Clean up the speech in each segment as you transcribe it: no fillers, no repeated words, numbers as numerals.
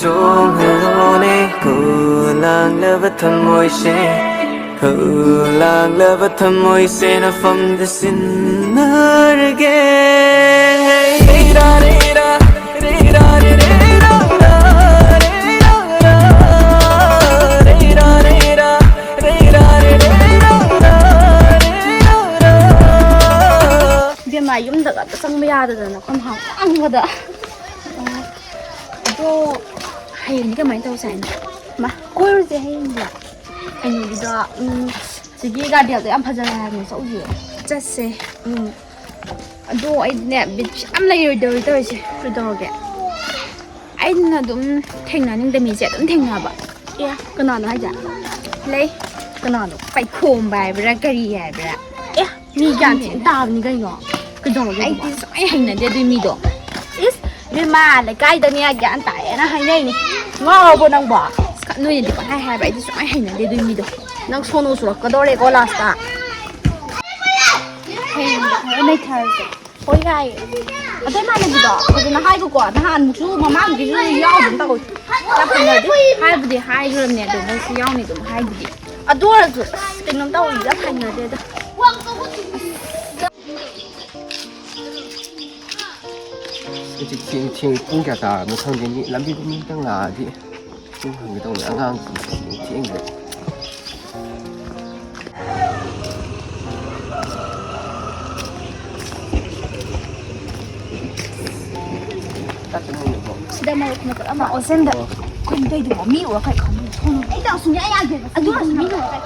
chung helone cô lang love thầm môi xe cô lang love thầm môi xe nó from the sinner again hey da da da da 마 yumdaga ꯆꯪꯕ ꯌꯥꯗꯗꯅ ꯈꯣꯡ ꯑꯗꯣ ꯍꯌꯦꯡꯗꯤ ꯀꯃꯥꯏꯅ ꯇꯧꯁꯦ ꯍꯥꯏꯅꯣ ꯃꯥ ꯀꯣꯏꯔꯨꯁꯦ ꯍꯌꯦꯡꯗꯤ ꯀꯩꯅꯣꯒꯤꯗꯣ ꯁꯤꯒꯤ ꯒꯥꯔꯗꯦꯟꯗꯣ ꯌꯥꯝ ꯐꯖꯔꯦ ꯍꯥꯏꯕꯅꯦ ꯆꯠꯁꯦ ꯑꯗꯣ ꯑꯩꯗꯤꯅꯦ ꯕꯤꯠ ꯌꯥꯝ ꯂꯩꯔꯣꯏꯗꯧꯔꯤ ꯇꯧꯔꯤꯁꯦ ꯀꯩꯗꯧꯔꯒꯦ ꯑꯩꯅ ꯑꯗꯨꯝ ꯊꯦꯡꯅꯅꯤꯡꯗ ꯃꯤꯁꯦ ꯑꯗꯨꯝ ꯊꯦꯡꯅꯕ ꯑꯦ ꯀꯅꯥꯅꯣ ꯍꯥꯏꯁꯦ ꯂꯩ ꯀꯅꯥꯅꯣ ꯄꯥꯏꯈꯣꯝꯕ ꯍꯥꯏꯕ꯭ꯔꯥ ꯀꯔꯤ ꯍꯥꯏꯕ꯭ꯔꯥ ꯑꯦ ꯃꯤ ꯒ꯭ꯌꯥꯟ ꯊꯤꯅ ꯇꯥꯕꯅꯤ ꯀꯩꯅꯣ ꯀꯩꯗꯧꯔꯒꯦ ꯑꯩꯗꯤ ꯁꯨꯡꯍꯩ ꯍꯩꯅꯗꯦ ꯑꯗꯨꯏ ꯃꯤꯗꯣ ꯏꯁ ꯕꯦꯝꯃ ꯂꯩꯀꯥꯏꯗꯅꯦ ꯒ꯭ꯌꯥꯟ ꯇꯥꯏꯌꯦꯅ ꯍꯥꯏꯅꯩꯅꯤ ꯉꯥꯎꯔꯕꯣ ꯅꯪꯕꯣ ꯅꯣꯏꯅꯗꯤ ꯄꯪꯍꯥꯏ ꯍꯥꯏꯕ ꯑꯩꯗꯤ ꯁꯨꯡꯍꯩ ꯍꯩꯅꯗꯦ ꯑꯗꯨꯏ ꯃꯤꯗꯣ ꯅꯪ ꯁꯣꯅꯣ ꯆꯨꯔꯛꯀꯗꯧꯔꯦꯀꯣ ꯂꯥꯁꯇ ꯍꯌꯦꯡꯗ ꯈꯔ ꯅꯩꯊꯔꯁꯦ ꯍꯣꯏ ꯌꯥꯏꯌꯦ ꯑꯗꯩ ꯏꯃꯥꯟꯅꯕꯤꯗꯣ ꯐꯖꯅ ꯍꯥꯏꯒꯣꯀꯣ ꯅꯍꯥꯟꯃꯨꯛꯁꯨ ꯃꯃꯥꯡꯒꯤꯁꯨ ꯌꯥꯎꯗꯨꯝ ꯇꯧꯏ ꯌꯥꯝ ꯍꯩꯅꯗꯦ ꯍꯥꯏꯕꯨꯗꯤ ꯍꯥꯏꯈ꯭ꯔꯕꯅꯦ ꯑꯗꯣ ꯃꯣꯏꯁꯨ ꯌꯥꯎꯅꯤ ꯑꯗꯨꯝ ꯍꯥꯏꯕꯨꯗꯤ ꯑꯗꯨ ꯑꯣꯏꯔꯁꯨ ꯀꯩꯅꯣꯝ ꯇꯧꯏ ꯌꯥꯝ ꯍꯩꯅꯗꯦꯗ ꯄꯨꯡ ꯀꯌꯥ ꯇꯥꯔꯕꯅꯣ ꯈꯪꯗꯦ ꯃꯤ ꯂꯝꯕꯤꯗ ꯃꯤ ꯑꯃꯇꯪ ꯂꯥꯛꯑꯗꯤ ꯄꯨꯡ ꯍꯪꯒꯦ ꯇꯧꯅꯤ ꯑꯉꯥꯡꯁꯤꯡ ꯊꯦꯡꯈ꯭ꯔꯦ sida maruk na pala ma osenda kun tay du mi wa kai kham sono ai da sun ya ya de adu sun mi wa kai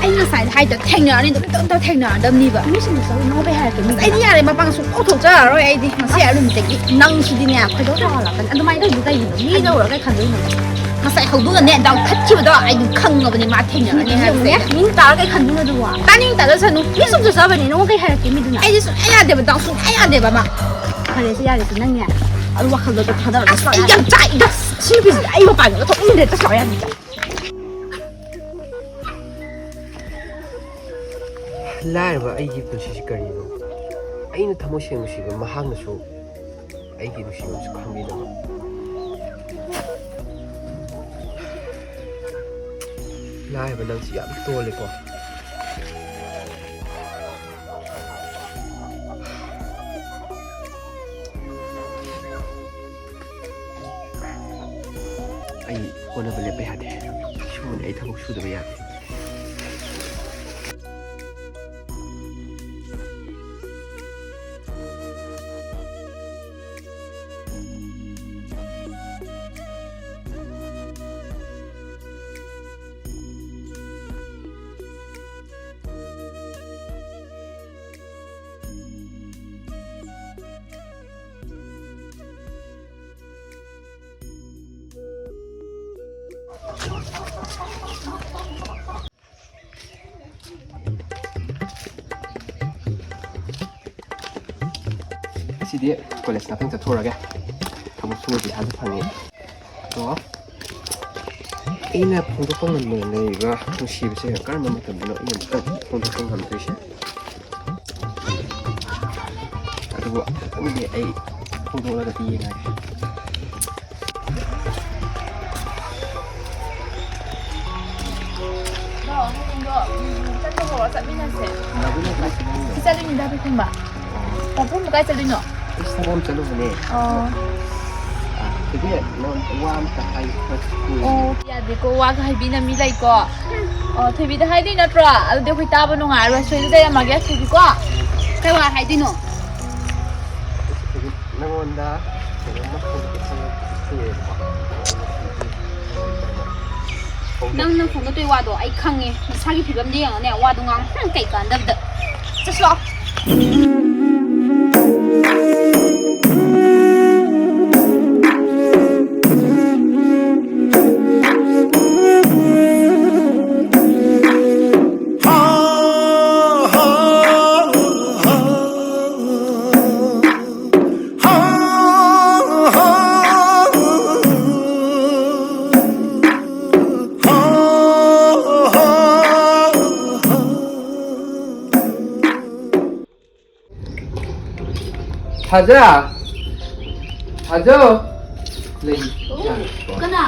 ai na sai hai da thengna ni da thengna dam ni ba mi sin da no be ha da mi ai ni ya le ma bang su ko thok ja roi ai di ma sai ai rum te ki nang si di ne khoi do ta la kan adu mai da du dai mi da wa kai khan doi no ma sai hau du ne da khat chi ba da ai du khang ga ba ni ma thengna ni ha ne min ta kai khan du na du wa ta ning ta da sa nu mi su sa ba ni no kai ha ki mi du na ai di su ai ya de ba da su ai ya de ba ma 그래서 야를 듣는 게 아주 wakhal도 타다가 이장 짜 이거 실비지 이거 봐 이거 또 인데 또 써야 돼. ꯂꯥꯏꯔꯕ ꯑꯩꯒꯤ ꯄꯨꯟꯁꯤꯁꯤ ꯀꯔꯤꯅꯣ ꯑꯩꯅ ꯊꯃꯣꯏ ꯁꯦꯡꯅ ꯅꯨꯡꯁꯤꯕ ꯃꯍꯥꯛꯅꯁꯨ ꯑꯩꯒꯤ ꯅꯨꯡꯁꯤꯕꯁꯨ ꯈꯪꯕꯤꯗꯕ ꯂꯥꯏꯔꯕ ꯅꯪꯁꯤ ꯌꯥꯝ ꯇꯣꯜꯂꯦꯀꯣ ꯑꯩ ꯍꯣꯠꯅꯕ ꯂꯦꯞꯄ ꯌꯥꯗꯦ ꯁꯨꯃꯥꯏꯅ ꯑꯩ ꯊꯕꯛ ꯁꯨꯗꯕ ꯌꯥꯗꯦ ꯁꯤꯗꯤ ꯀꯣꯂꯦꯖ ꯉꯥꯛꯇꯪ ꯆꯠꯊꯣꯔꯒꯦ ꯊꯕꯛ ꯁꯨꯕ ꯄꯩꯁꯥꯁꯨ ꯐꯪꯉꯤ ꯑꯗꯣ ꯑꯩꯅ ꯐꯣꯡꯗꯣꯛꯄ ꯉꯝꯗꯅ ꯂꯩꯔꯤꯕ ꯅꯨꯡꯁꯤꯕꯁꯦ ꯀꯔꯝꯕ ꯃꯇꯝꯗꯅꯣ ꯑꯩꯅ ꯑꯃꯨꯛꯇꯪ ꯐꯣꯡꯗꯣꯛꯄ ꯉꯝꯗꯣꯏꯁꯦ ꯑꯗꯨꯕꯨ ꯑꯃꯨꯛꯇꯪꯗꯤ ꯑꯩ ꯐꯣꯡꯗꯣꯛꯂꯒꯗꯤ ꯌꯦꯡꯉꯒꯦ ꯆꯠꯂꯨꯅꯤꯗ ꯄꯥꯏꯈꯣꯝꯕ ꯄꯥꯏꯈꯣꯝꯕ ꯀꯥꯏ ꯆꯠꯂꯨꯏꯅꯣ ꯏꯟꯁꯇꯥꯒ꯭ꯔꯥꯝ ꯆꯠꯂꯨꯕꯅꯦ ꯊꯣꯏꯕꯤ ꯅꯪ ꯋꯥ ꯑꯝꯇ ꯍꯥꯏꯕ ꯌꯥꯗꯦꯀꯣ ꯋꯥꯒ ꯍꯥꯏꯕꯤꯅ ꯃꯤ ꯂꯩꯀꯣ ꯊꯣꯏꯕꯤꯗ ꯍꯥꯏꯗꯣꯏ ꯅꯠꯇ꯭ꯔꯣ ꯑꯗꯨꯗꯤ ꯑꯩꯈꯣꯏ ꯇꯥꯕ ꯅꯨꯡꯉꯥꯏꯔꯣꯏ ꯁꯣꯏꯗ ꯂꯩꯔꯝꯃꯒꯦ ꯊꯣꯏꯕꯤꯀꯣ ꯀꯩ ꯋꯥ ꯍꯥꯏꯗꯣꯏꯅꯣ ꯅꯪꯉꯣꯟꯗ ꯀꯩꯅꯣꯝꯃ ꯅꯪꯅ ꯐꯣꯡꯒꯠꯇꯣꯏ ꯋꯥꯗꯣ ꯑꯩ ꯈꯪꯉꯦ ꯅꯁꯥꯒꯤ ꯐꯤꯕꯝꯗ ꯌꯦꯡꯉꯅꯦ ꯋꯥꯗꯣ ꯉꯥꯡ ꯀꯩ ꯀꯥꯟꯗꯕꯗ ꯆꯠꯁꯤ ꯂꯥꯛꯑꯣ 사자! 사자! ꯂꯩ ꯀꯅꯥ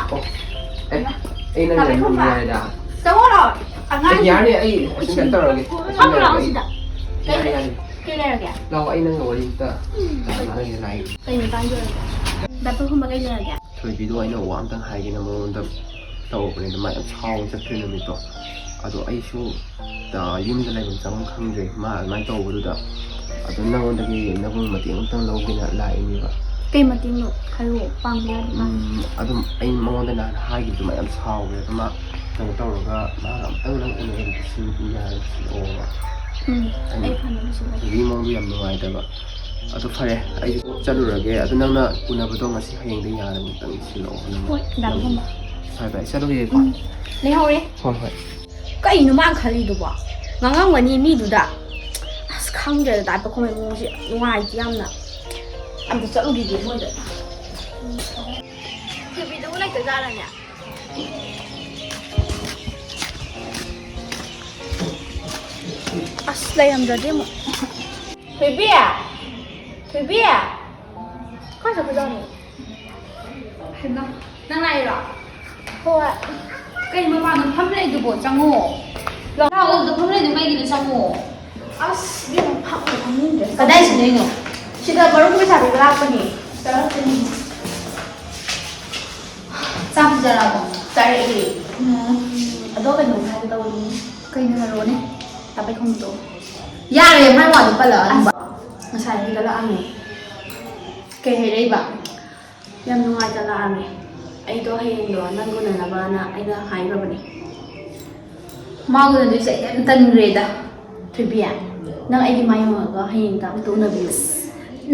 ꯑꯩ ꯅꯪ ꯌꯥꯔꯦꯗ ꯆꯪꯉꯣꯔꯣ ꯑꯉꯥꯡ ꯌꯥꯔꯅꯤ ꯑꯩ ꯑꯁꯤꯗ ꯇꯧꯔꯒꯦ ꯐꯝꯃꯨ ꯂꯥꯛꯑꯣ ꯁꯤꯗ ꯌꯥꯔꯦ ꯌꯥꯔꯦ ꯀꯩ ꯂꯩꯔꯒꯦ ꯂꯥꯛꯑꯣ ꯑꯩ ꯅꯪꯒ ꯋꯥꯔꯤ ꯑꯝꯇ ꯁꯥꯟꯅꯔꯒꯦ ꯂꯥꯛꯏ ꯀꯩ ꯃꯇꯥꯡꯒꯤ ꯑꯣꯏꯔꯒꯦ ꯗꯥꯏꯄꯔꯒꯨꯝꯕ ꯀꯩ ꯂꯩꯔꯒꯦ ꯊꯣꯏꯕꯤꯗꯣ ꯑꯩꯅ ꯋꯥ ꯑꯝꯇꯪ ꯍꯥꯏꯒꯦꯅ ꯃꯉꯣꯟꯗ ꯇꯧꯔꯛꯄꯅꯤꯗ ꯃꯥ ꯌꯥꯝ ꯁꯥꯎꯅ ꯆꯠꯈ꯭ꯔꯦ ꯅꯨꯃꯤꯠꯇꯣ ꯑꯗꯣ ꯑꯩꯁꯨ ꯌꯨꯝꯗ ꯂꯩꯐꯝ ꯆꯥꯐꯝ ꯈꯪꯗ꯭ꯔꯦ ꯃꯥ ꯑꯗꯨꯃꯥꯏꯅ ꯇꯧꯕꯗꯨꯗ ꯑꯗꯣ ꯅꯪꯉꯣꯟꯗꯒꯤ ꯅꯪꯉꯣꯟꯗ ꯃꯇꯦꯡ ꯑꯃꯇꯪ ꯂꯧꯒꯦꯅ ꯂꯥꯛꯏꯅꯦꯕ ꯀꯩ ꯃꯇꯦꯡꯅꯣ ꯍꯥꯏꯔꯛꯑꯣ ꯄꯥꯡꯕ ꯌꯥꯅꯤ ꯑꯗꯨꯝ ꯑꯩ ꯃꯉꯣꯟꯗ ꯅꯍꯥꯟ ꯍꯥꯏꯈꯤꯕꯗꯨ ꯃꯥ ꯌꯥꯝ ꯁꯥꯎꯈ꯭ꯔꯦ ꯃꯥ ꯀꯩꯅꯣ ꯇꯧꯔꯒ ꯃꯥꯒ ꯑꯝꯇꯪ ꯅꯪ ꯎꯅꯔꯤꯕꯁꯤꯡ ꯌꯥꯔꯦ ꯁꯤꯜꯂꯛꯑꯣꯕ ꯑꯩ ꯐꯅꯕ ꯁꯤꯜꯂꯒꯦ ꯊꯣꯏꯕꯤ ꯃꯑꯣꯡꯗꯣ ꯌꯥꯝ ꯅꯨꯡꯉꯥꯏꯇꯕ ꯑꯗꯨ ꯐꯔꯦ ꯑꯩ ꯆꯠꯂꯨꯔꯒꯦ ꯑꯗꯨ ꯅꯪꯅ ꯎꯅꯕꯗꯣ ꯉꯁꯤ ꯍꯌꯦꯡꯗ ꯌꯥꯔꯅꯤ ꯑꯝꯇꯪ ꯁꯤꯜꯂꯛꯑꯣ ꯅꯪ ꯍꯣꯏ ꯗꯥꯏꯄꯔꯒꯨꯝꯕ ꯐꯔꯦ ꯐꯔꯦ ꯆꯠꯂꯨꯒꯦꯀꯣ ꯂꯩꯍꯧꯔꯦ ꯍꯣꯏ ꯍꯣꯏ ꯀꯩꯅꯣ ꯃꯥꯅ ꯈꯜꯂꯤꯗꯨꯕꯣ ꯉꯥꯡꯉꯝꯒꯅꯤ ꯃꯤꯗꯨꯗ ꯑꯁ ꯈꯪꯗ꯭ꯔꯦꯗ ꯗꯥꯏꯄꯔ ꯈꯣꯝꯕꯩ ꯃꯑꯣꯡꯁꯦ ꯅꯨꯡꯉꯥꯏꯇꯦ ꯌꯥꯝꯅ ꯑꯝꯇ ꯆꯠꯂꯨꯈꯤꯒꯦ ꯃꯣꯏꯗ ꯊꯣꯏꯕꯤꯗꯨꯕꯨ ꯂꯩꯇꯖꯥꯠꯂꯅꯦ ꯑꯁ ꯂꯩꯔꯝꯗ꯭ꯔꯗꯤ ꯑꯃꯨꯛ ꯊꯣꯏꯕꯤ ꯊꯣꯏꯕꯤ ꯀꯥꯏ ꯆꯠꯈ꯭ꯔꯖꯥꯠꯅꯣ ꯍꯩꯃꯥ ꯅꯪ ꯂꯥꯛꯏꯔꯣ ꯍꯣꯏ ꯀꯩ ꯃꯄꯥꯟꯗ ꯐꯝ ꯂꯩꯗꯨꯕꯣ ꯆꯪꯉꯣ ꯂꯥꯛꯑꯣꯗ ꯐꯝ ꯂꯩꯗꯨ ꯀꯩꯒꯤꯅꯣ ꯆꯪꯉꯣ ꯑꯁ ꯌꯦꯡꯉꯣ ꯐꯝꯅꯤꯡꯗ꯭ꯔꯦ ꯀꯗꯥꯏ ꯁꯤꯟꯗꯣꯏꯅꯣ ꯁꯤꯗ ꯃꯔꯨꯞ ꯄꯩꯁꯥ ꯄꯤꯕ ꯂꯥꯛꯄꯅꯤ ꯆꯠꯂꯛꯀꯅꯤ ꯆꯥꯛ ꯄꯤꯖꯔꯛꯑꯕꯣ ꯆꯥꯔꯛꯏ ꯑꯗꯣ ꯀꯩꯅꯣ ꯍꯥꯏꯒꯦ ꯇꯧꯕꯅꯤ ꯀꯩꯅꯣ ꯍꯥꯏꯔꯛꯑꯣꯅꯦ ꯇꯥꯄꯩ ꯈꯣꯡꯗꯣ ꯌꯥꯔꯦ ꯃꯥꯏ ꯋꯥꯗꯣ ꯄꯜꯂꯛꯑꯅꯨꯕ ꯉꯁꯥꯏ ꯍꯤꯒꯠꯂꯛꯑꯝꯃꯦ ꯀꯩ ꯍꯥꯏꯔꯛꯏꯕ ꯌꯥꯝ ꯅꯨꯡꯉꯥꯏꯇ ꯂꯥꯛꯑꯝꯃꯦ ꯑꯩꯗꯣ ꯍꯌꯦꯡꯗꯣ ꯅꯪ ꯎꯅꯅꯕꯅ ꯑꯩꯅ ꯍꯥꯏꯈ꯭ꯔꯕꯅꯦ ꯃꯥ ꯎꯅꯗꯣꯏꯁꯦ ꯑꯩ ꯌꯥꯝ ꯇꯟꯈ꯭ꯔꯦꯗ ꯊꯣꯏꯕꯤ ꯅꯪ ꯑꯩꯒꯤ ꯃꯥ ꯌꯦꯡꯉꯒ ꯍꯌꯦꯡꯗ ꯑꯝꯇ ꯎꯅꯕꯤꯌꯨ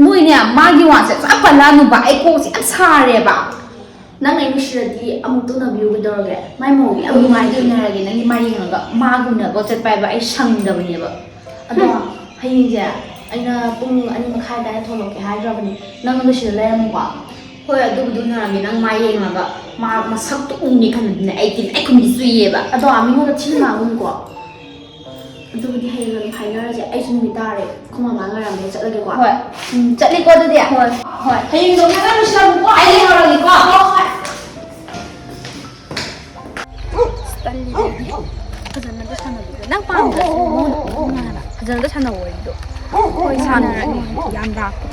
ꯅꯣꯏꯅꯦ ꯃꯥꯒꯤ ꯋꯥꯁꯦ ꯆꯞ ꯄꯜꯂꯛꯑꯅꯨꯕ ꯑꯩ ꯀꯣꯛꯁꯦ ꯌꯥꯝ ꯁꯥꯔꯦꯕ ꯅꯪ ꯑꯩ ꯅꯨꯡꯁꯤꯔꯗꯤ ꯑꯃꯨꯛꯇ ꯎꯅꯕꯤꯌꯨ ꯀꯩꯗꯧꯔꯒꯦ ꯃꯥꯏ ꯃꯑꯣꯡ ꯌꯥꯝ ꯅꯨꯡꯉꯥꯏꯇꯦ ꯎꯅꯔꯒꯦ ꯅꯪꯒꯤ ꯃꯥ ꯌꯦꯡꯉꯒ ꯃꯥꯒ ꯎꯅꯕ ꯆꯠꯄ ꯍꯥꯏꯕ ꯑꯩ ꯁꯪꯗꯕꯅꯦꯕ ꯑꯗꯣ ꯍꯌꯦꯡꯁꯦ ꯑꯩꯅ ꯄꯨꯡ 2:30 ꯑꯗꯥꯏꯗ ꯊꯣꯛꯂꯛꯀꯦ ꯍꯥꯏꯈ꯭ꯔꯕꯅꯦ ꯅꯪ ꯁꯤꯗ ꯂꯩꯔꯝꯃꯨꯀꯣ ꯍꯣꯏ ꯑꯗꯨꯕꯨꯗꯤ ꯎꯅꯔꯝꯒꯦ ꯅꯪ ꯃꯥ ꯌꯦꯡꯉꯒ ꯃꯥ ꯃꯁꯛꯇꯣ ꯎꯅꯤ ꯈꯟꯕꯗꯅꯦ ꯑꯩ ꯇꯤꯜꯂꯥꯏꯈꯨꯝꯕꯤ ꯆꯨꯏꯌꯦꯕ ꯑꯗꯣ ꯃꯤꯉꯣꯟꯗ ꯊꯤ ꯉꯥꯡꯉꯨꯀꯣ ꯑꯗꯨꯕꯨꯗꯤ ꯍꯌꯦꯡ ꯑꯗꯨꯝ ꯍꯥꯏꯅꯔꯁꯦ ꯑꯩꯁꯨ ꯅꯨꯃꯤꯠ ꯇꯥꯔꯦ ꯈꯣꯡ ꯃꯃꯥ ꯉꯥꯏꯔꯝꯒꯦ ꯆꯠꯂꯒꯦꯀꯣ ꯍꯣꯏ ꯆꯠꯂꯤꯀꯣ ꯑꯗꯨꯗꯤ ꯍꯣꯏ ꯍꯣꯏ ꯍꯌꯦꯡꯗꯣ ꯉꯟꯅ ꯂꯣꯏꯁꯤꯜꯂꯝꯃꯨꯀꯣ ꯑꯩ ꯂꯩꯍꯧꯔꯒꯦꯀꯣ ꯍꯣꯏ ꯇꯜꯂꯤꯗꯤ ꯐꯖꯅꯗ ꯁꯥꯟꯅꯕꯤꯗꯣ ꯅꯪ ꯄꯥꯝꯗ꯭ꯔꯁꯨ ꯃꯉꯣꯟꯗ ꯍꯥꯏꯕ ꯐꯖꯅꯗ ꯁꯥꯟꯅꯧ ꯋꯥꯔꯤꯗꯣ ꯍꯣꯏ ꯁꯥꯟꯅꯔꯒꯦ ꯌꯥꯝ ꯂꯥꯛꯄ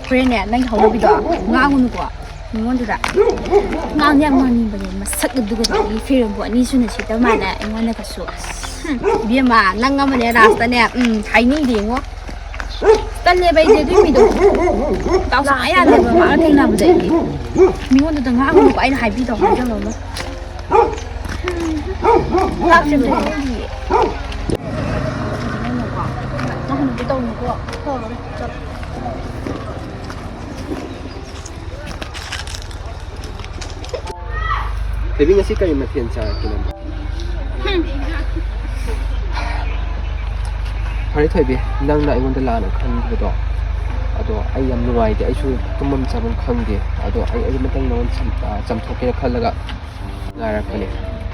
ꯍꯣꯔꯦꯟꯅꯦ ꯅꯪꯒꯤ ꯍꯧꯅꯕꯤꯗꯣ ꯉꯥꯡꯉꯨꯅꯨꯀꯣ ꯃꯤꯉꯣꯟꯗꯨꯗ ꯉꯥꯡꯗꯤ ꯌꯥꯝ ꯉꯥꯡꯅꯤꯡꯕꯅꯦ ꯃꯁꯛ ꯑꯗꯨꯒꯗꯤ ꯐꯤꯔꯣꯟꯕꯨ ꯑꯅꯤ ꯁꯨꯅ ꯁꯤꯠꯇꯕ ꯃꯥꯜꯂꯦ ꯑꯩꯉꯣꯟꯗꯒꯁꯨ ꯏꯕꯦꯝꯃ ꯅꯪ ꯑꯃꯅꯦ ꯔꯥꯁꯇꯅꯦ ꯍꯥꯏꯅꯤꯡꯗꯦ ꯌꯦꯡꯉꯣ ꯇꯜꯂꯦꯕ ꯑꯩꯗꯤ ꯑꯗꯨꯏ ꯃꯤꯗꯣ ꯗꯥꯎ ꯁꯨꯡꯌꯥ ꯌꯥꯗꯦꯕ ꯃꯥꯒ ꯊꯦꯡꯅꯕꯗ ꯑꯩꯗꯤ ꯃꯤꯉꯣꯟꯗꯨꯗ ꯉꯥꯡꯉꯨꯅꯨꯀꯣ ꯑꯩꯅ ꯍꯥꯏꯕꯤꯗꯧ ꯍꯥꯏꯖꯕ ꯑꯃ ꯂꯥꯛꯆꯕꯗꯤ ꯅꯪ ꯍꯟꯗꯛꯇꯤ ꯇꯧꯅꯨꯀꯣ ꯍꯣꯏ ꯆꯠꯂꯣ ꯊꯣꯏꯕꯤ ꯉꯁꯤ ꯀꯔꯤ ꯃꯊꯦꯜ ꯆꯥꯔꯛꯀꯦ ꯅꯪ ꯐꯔꯦ ꯊꯣꯏꯕꯤ ꯅꯪꯅ ꯑꯩꯉꯣꯟꯗ ꯂꯥꯟꯅ ꯈꯟꯕꯗꯣ ꯑꯗꯣ ꯑꯩ ꯌꯥꯝ ꯅꯨꯡꯉꯥꯏꯇꯦ ꯑꯩꯁꯨ ꯇꯨꯝꯐꯝ ꯆꯥꯐꯝ ꯈꯪꯗꯦ ꯑꯗꯣ ꯑꯩ ꯃꯇꯪ ꯅꯉꯣꯟꯗ ꯆꯥꯝꯊꯣꯛꯀꯦꯅ ꯈꯜꯂꯒ ꯉꯥꯏꯔꯛꯄꯅꯦ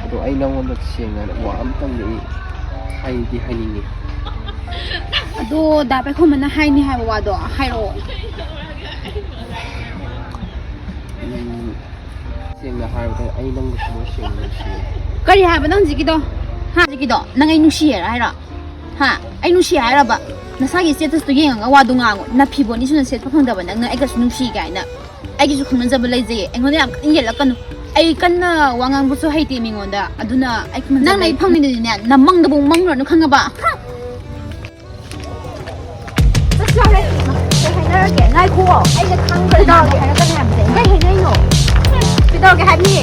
ꯑꯗꯣ ꯑꯩ ꯅꯉꯣꯟꯗ ꯁꯦꯡꯅ ꯋꯥ ꯑꯝꯇꯪꯗꯤ ꯍꯥꯏꯗꯤ ꯍꯥꯏꯅꯤꯡꯉꯤ ꯑꯗꯣ ꯗꯥ ꯄꯥꯏꯈꯣꯝꯕꯅ ꯍꯥꯏꯅꯤ ꯍꯥꯏꯕ ꯋꯥꯗꯣ ꯍꯥꯏꯔꯛꯑꯣ ꯁꯦꯡꯅ ꯍꯥꯏꯔꯕꯗ ꯑꯩ ꯅꯪꯕꯨ ꯊꯃꯣꯏ ꯁꯦꯡꯅ ꯅꯨꯡꯁꯤꯌꯦ ꯀꯔꯤ ꯍꯥꯏꯕꯅꯣ ꯍꯧꯖꯤꯛꯀꯤꯗꯣ ꯍꯧꯖꯤꯛꯀꯤꯗꯣ ꯅꯪ ꯑꯩ ꯅꯨꯡꯁꯤꯌꯦꯔ ꯍꯥꯏꯔꯣ ꯑꯩ ꯅꯨꯡꯁꯤ ꯍꯥꯏꯔꯕ ꯅꯁꯥꯒꯤ ꯁ꯭ꯇꯦꯇꯁꯇꯣ ꯌꯦꯡꯉꯒ ꯋꯥꯗꯣ ꯉꯥꯡꯉꯣ ꯅꯐꯤꯕꯣ ꯑꯅꯤꯁꯨꯅ ꯁꯦꯠꯄ ꯐꯪꯗꯕ ꯅꯪꯅ ꯑꯩꯒꯁꯨ ꯅꯨꯡꯁꯤ ꯀꯥꯏꯅ ꯑꯩꯒꯤꯁꯨ ꯈꯪꯅꯖꯕ ꯂꯩꯖꯩꯌꯦ ꯑꯩꯉꯣꯟꯗ ꯌꯥꯝ ꯀꯟꯅ ꯌꯦꯠꯂꯛꯀꯅꯨ ꯑꯩ ꯀꯟꯅ ꯋꯥ ꯉꯥꯡꯕꯁꯨ ꯍꯩꯇꯦ ꯃꯤꯉꯣꯟꯗ ꯑꯗꯨꯅ ꯑꯩ ꯈꯪꯅꯖꯕ ꯅꯪꯅ ꯑꯩ ꯐꯪꯅꯤꯡꯗꯗꯤꯅꯦ ꯅꯃꯪꯗꯕꯨ ꯃꯪꯂꯨꯔꯅꯨ ꯈꯪꯉꯕ ꯆꯠꯂꯣꯍꯦ ꯀꯩ ꯍꯥꯏꯅꯔꯒꯦ ꯉꯥꯏꯈꯣ ꯑꯩꯅ ꯈꯪꯗ꯭ꯔꯗꯤ ꯍꯥꯏꯔꯛꯀꯅꯤ ꯍꯥꯏꯕꯁꯦ ꯀꯩ ꯍꯥꯏꯅꯩꯅꯣ ꯀꯩꯗꯧꯔꯒꯦ ꯍꯥꯏꯕꯅꯤ